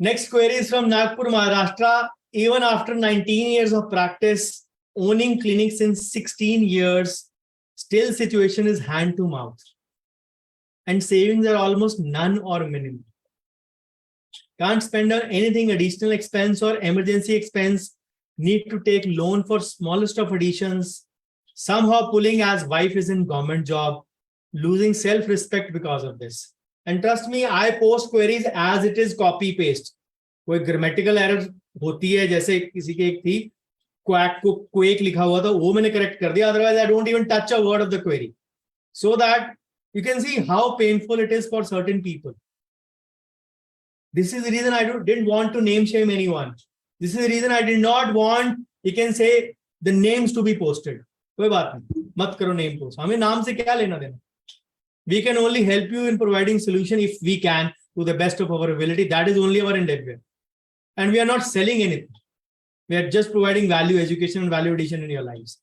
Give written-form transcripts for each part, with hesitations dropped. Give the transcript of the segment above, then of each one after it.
Next query is from Nagpur, Maharashtra. Even after 19 years of practice, owning clinics in 16 years, still situation is hand to mouth. And savings are almost none or minimal. Can't spend on anything additional expense or emergency expense. Need to take loan for smallest of additions. Somehow pulling as wife is in government job. Losing self-respect because of this. And trust me, I post queries as it is copy paste. कोई grammatical error होती है जैसे किसी के एक थी quack को quake लिखा हुआ था वो मैंने correct कर दिया. Otherwise, I don't even touch a word of the query, so that you can see how painful it is for certain people. This is the reason I didn't want to name shame anyone. This is the reason I did not want, you can say, the names to be posted. कोई बात नहीं, मत करो name post. हमें नाम से क्या लेना देना? We can only help you in providing solution if we can to the best of our ability. That is only our endeavor. And we are not selling anything. We are just providing value, education, and value addition in your lives.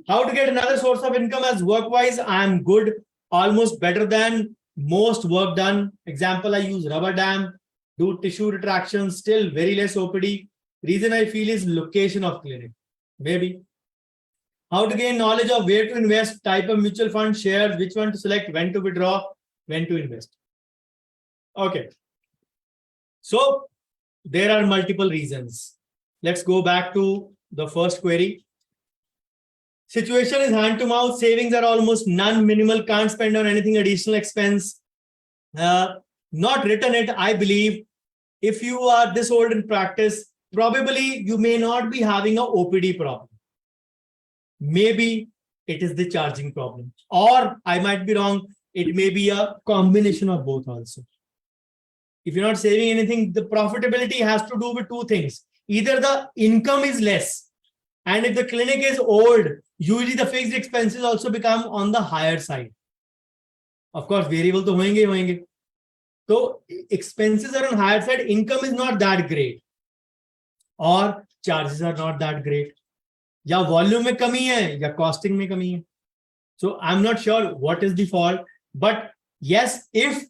How to get another source of income as work-wise? I am good, almost better than most work done. Example, I use rubber dam, do tissue retraction, still very less OPD. Reason I feel is location of clinic. Maybe. How to gain knowledge of where to invest, type of mutual fund, shares, which one to select, when to withdraw, when to invest. Okay. So there are multiple reasons. Let's go back to the first query. Situation is hand to mouth, savings are almost none, minimal, can't spend on anything additional expense. Not written it, I believe. If you are this old in practice, probably you may not be having a OPD problem. Maybe it is the charging problem, or I might be wrong. It may be a combination of both also. If you're not saving anything, the profitability has to do with two things. Either the income is less, and if the clinic is old, usually the fixed expenses also become on the higher side. Of course, variable to hoenge hi hoenge. So expenses are on higher side, income is not that great, or charges are not that great. या volume में कमी है या costing में कमी है. So I'm not sure what is the fault, but yes, if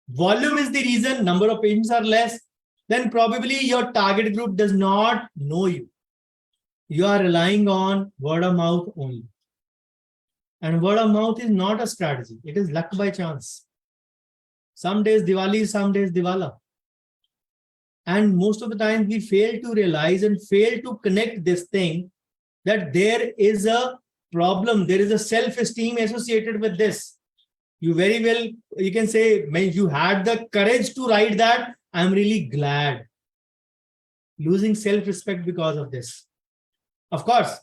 volume is the reason, number of patients are less, then probably your target group does not know you. You are relying on word of mouth only. And word of mouth is not a strategy. It is luck by chance. Some days Diwali, some days Diwala. And most of the time we fail to realize and fail to connect this thing that there is a problem, there is a self-esteem associated with this. You very well, you can say, when you had the courage to write that, I'm really glad. Losing self-respect because of this. Of course,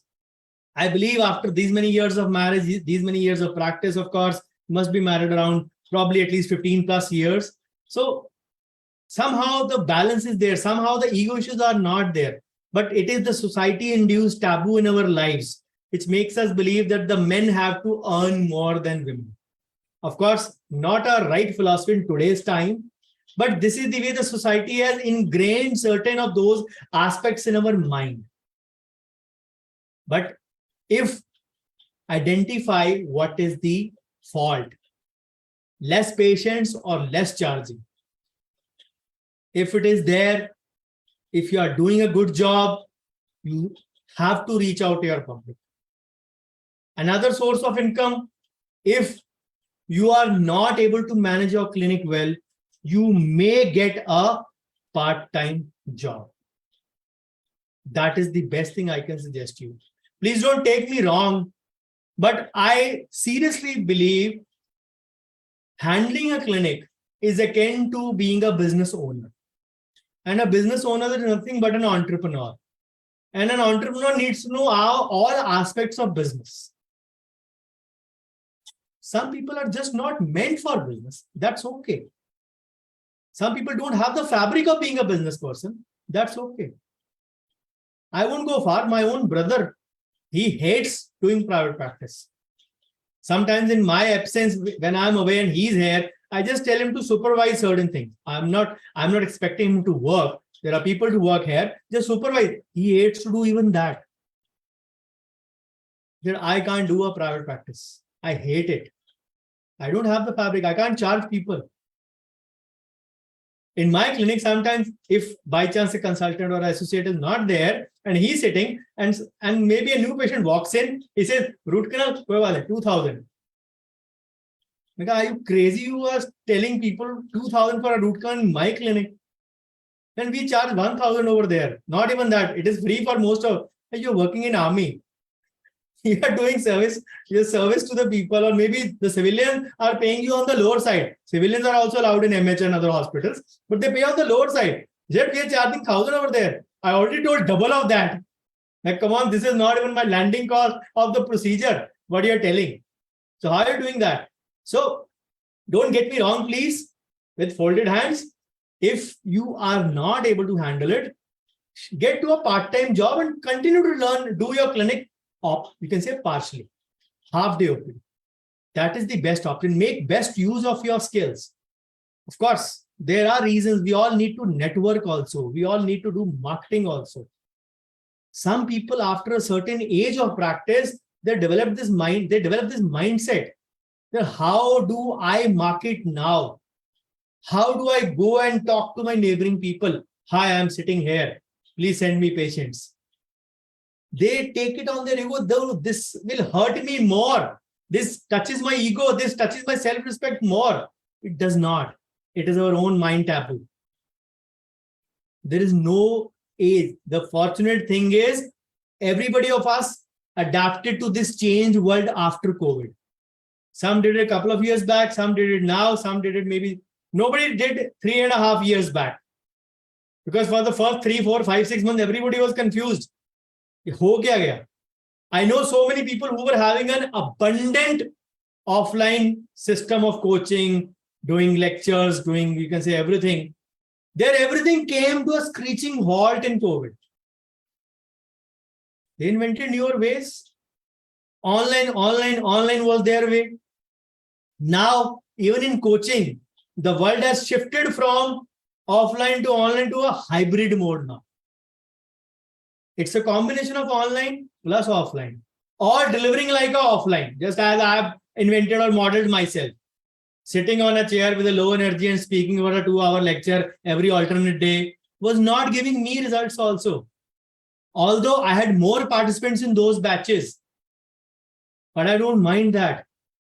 I believe after these many years of marriage, these many years of practice, of course, must be married around probably at least 15 plus years. So somehow the balance is there. Somehow the ego issues are not there. But it is the society-induced taboo in our lives, which makes us believe that the men have to earn more than women. Of course, not a right philosophy in today's time, but this is the way the society has ingrained certain of those aspects in our mind. But if identify what is the fault, less patients or less charging. If it is there, if you are doing a good job, you have to reach out to your public. Another source of income, if you are not able to manage your clinic well, you may get a part-time job. That is the best thing I can suggest you. Please don't take me wrong, but I seriously believe handling a clinic is akin to being a business owner. And a business owner is nothing but an entrepreneur. And an entrepreneur needs to know all aspects of business. Some people are just not meant for business. That's okay. Some people don't have the fabric of being a business person. That's okay. I won't go far. My own brother, he hates doing private practice. Sometimes in my absence, when I'm away and he's here, I just tell him to supervise certain things. I'm not expecting him to work. There are people to work here, just supervise. He hates to do even that. That I can't do a private practice. I hate it. I don't have the fabric. I can't charge people. In my clinic, sometimes if by chance a consultant or associate is not there and he's sitting and maybe a new patient walks in, he says, root canal, 2,000. Are you crazy? You are telling people 2,000 for a root canal in my clinic. Then we charge 1,000 over there. Not even that. It is free for most of, you're working in army. You are doing service, your service to the people, or maybe the civilians are paying you on the lower side. Civilians are also allowed in MH and other hospitals, but they pay on the lower side. Yet we are charging 1,000 over there. I already told double of that. Like, come on, this is not even my landing cost of the procedure. What you're telling. So how are you doing that? So don't get me wrong, please, with folded hands. If you are not able to handle it, get to a part-time job and continue to learn, do your clinic. You can say partially, half day open. That is the best option. Make best use of your skills. Of course, there are reasons. We all need to network also. We all need to do marketing also. Some people after a certain age of practice, they develop this mindset. That how do I market now? How do I go and talk to my neighboring people? Hi, I'm sitting here. Please send me patients. They take it on their ego. This will hurt me more. This touches my ego. This touches my self-respect more. It does not. It is our own mind taboo. There is no age. The fortunate thing is everybody of us adapted to this changed world after COVID. Some did it a couple of years back. Some did it now. Some did it maybe. Nobody did 3.5 years back. Because for the first 3, 4, 5, 6 months, everybody was confused. I know so many people who were having an abundant offline system of coaching, doing lectures, doing, you can say everything. There, everything came to a screeching halt in COVID. They invented newer ways. Online was their way. Now, even in coaching, the world has shifted from offline to online to a hybrid mode now. It's a combination of online plus offline, or delivering like a offline, just as I have invented or modeled myself. Sitting on a chair with a low energy and speaking for a 2-hour lecture every alternate day was not giving me results also. Although I had more participants in those batches. But I don't mind that.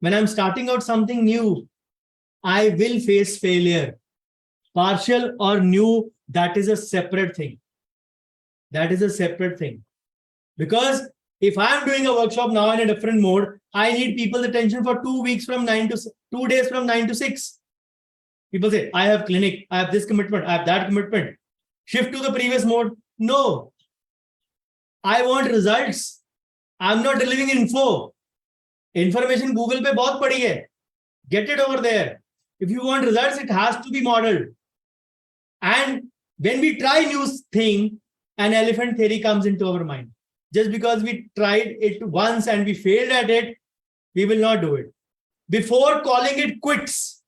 When I'm starting out something new, I will face failure. Partial or new, that is a separate thing. That is a separate thing. Because if I'm doing a workshop now in a different mode, I need people's attention for 2 weeks from 2 days from 9 to 6. People say, I have clinic, I have this commitment, I have that commitment. Shift to the previous mode. No. I want results. I'm not delivering info. Information Google pe bahut padi hai. Get it over there. If you want results, it has to be modeled. And when we try new thing, an elephant theory comes into our mind. Just because we tried it once and we failed at it, we will not do it. Before calling it quits,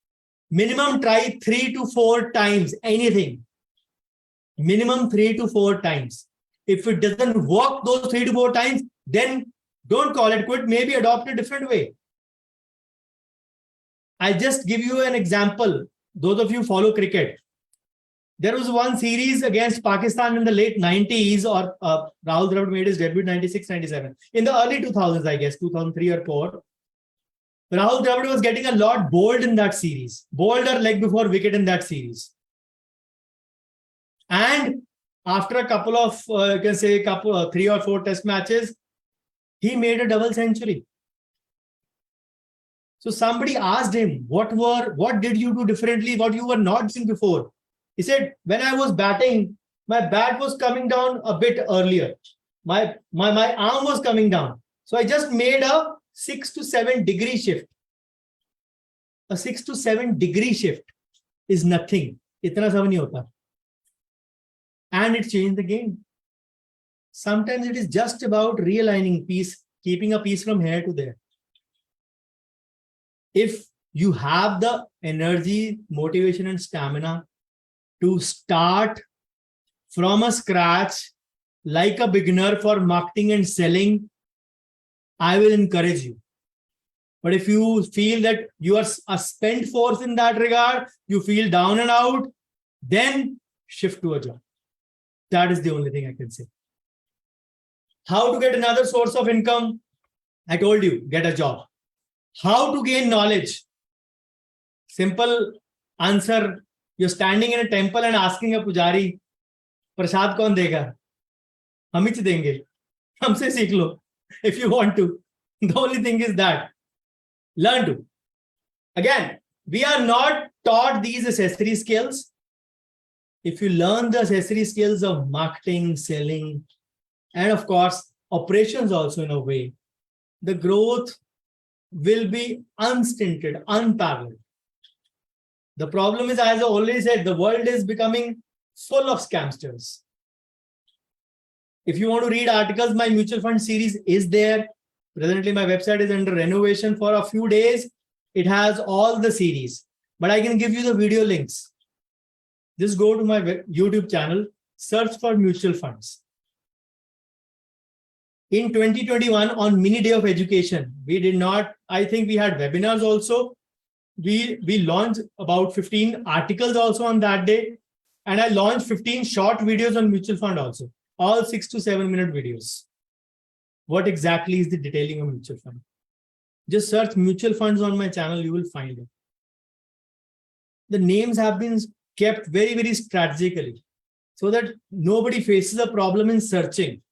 minimum try 3 to 4 times anything. Minimum 3 to 4 times. If it doesn't work those 3 to 4 times, then don't call it quit. Maybe adopt a different way. I just give you an example. Those of you follow cricket. There was one series against Pakistan in the late 90s, or Rahul Dravid made his debut 96, 97. In the early 2000s, I guess, 2003 or 4. Rahul Dravid was getting a lot bowled in that series. Bowled or leg before wicket in that series. And after a couple of, you can say, 3 or 4 test matches, he made a double century. So somebody asked him, what did you do differently, what you were not doing before? He said, when I was batting, my bat was coming down a bit earlier. My arm was coming down. So I just made a 6 to 7 degree shift. A 6 to 7 degree shift is nothing. Itna sab nahi hota. And it changed the game. Sometimes it is just about realigning piece, keeping a piece from here to there. If you have the energy, motivation, and stamina to start from a scratch like a beginner for marketing and selling, I will encourage you. But if you feel that you are a spent force in that regard, you feel down and out, then shift to a job. That is the only thing I can say. How to get another source of income? I told you, get a job. How to gain knowledge? Simple answer. You're standing in a temple and asking a pujari, prasad kaun dega? हम ही देंगे, हमसे सीख लो if you want to. The only thing is that learn to. Again, we are not taught these accessory skills. If you learn the accessory skills of marketing, selling, and of course, operations also in a way, the growth will be unstinted, unparalleled. The problem is, as I always said, the world is becoming full of scamsters. If you want to read articles, my mutual fund series is there. Presently, my website is under renovation for a few days. It has all the series, but I can give you the video links. Just go to my YouTube channel, search for mutual funds. In 2021, on mini day of education, we did not, I think we had webinars also. We launched about 15 articles also on that day. And I launched 15 short videos on mutual fund also, all 6 to 7 minute videos. What exactly is the detailing of mutual fund? Just search mutual funds on my channel, you will find it. The names have been kept very, very strategically so that nobody faces a problem in searching.